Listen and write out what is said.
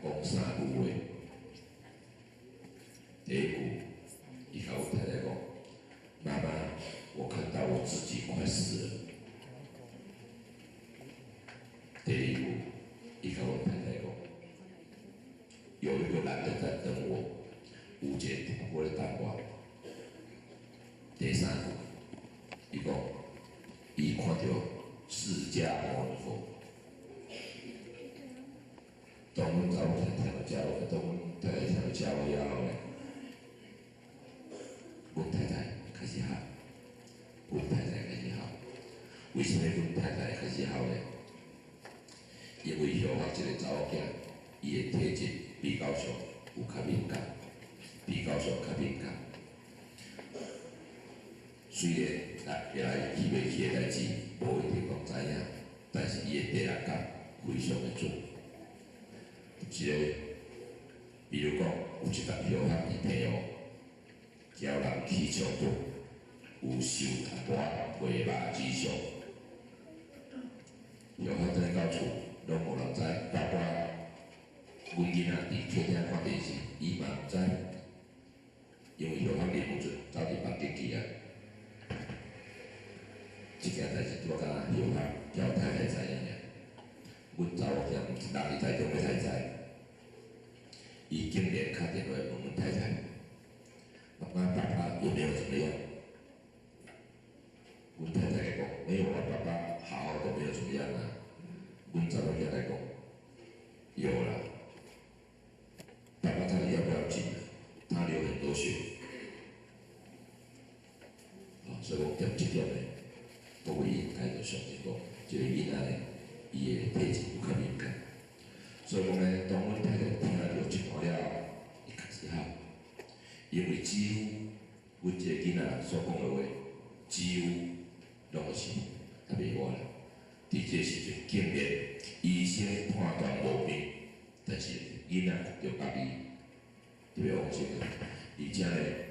讲三句话。第一句，伊甲我太太讲：“妈妈，我看到我自己快死了。”第二句，伊甲我太太讲：“有一个男的在等我，有一个我咧等我。”第三句，伊讲：“伊看到释迦牟尼佛。”当阮查某听到遮话，当阮太太听到遮话以后咧，阮太太开始喊，阮太太开始喊。为什么阮太太开始喊咧？因为小学即个查某囝，伊的体质比较上有较敏感，比较上较敏感。虽然会来去袂去的代志，无一定讲知影，但是伊的第六感非常的准。一个，比如讲，有一间小学伫平湖，交人起冲突，有受大半月肉之伤。小学等到厝，拢无人知，包括阮囡仔伫客厅看电视，伊嘛毋知，因为小学啉不准，走伫房间去啊。即件代志拄敢小学交太太知影尔，阮查某囝毋是人伫台中要太知。伊竟然打电话问阮太太：“妈妈，爸爸有没有怎么样？”阮太太讲：“没有啊，爸爸好好的，没有怎么样啊。”阮查某囝来讲：“有了，爸爸他要不要紧？他流很多血。”所以讲点这点呢，都会应该就上一个，这个囡仔呢，伊的体质有较敏感。所以讲呢，当阮太太听到这段了后，伊开始喊，因为几乎阮这个囡仔所讲的话，几乎拢是较袂歪啦。伫这时阵，竟然医生判断无病，但是囡仔着家己特别放心，而且呢。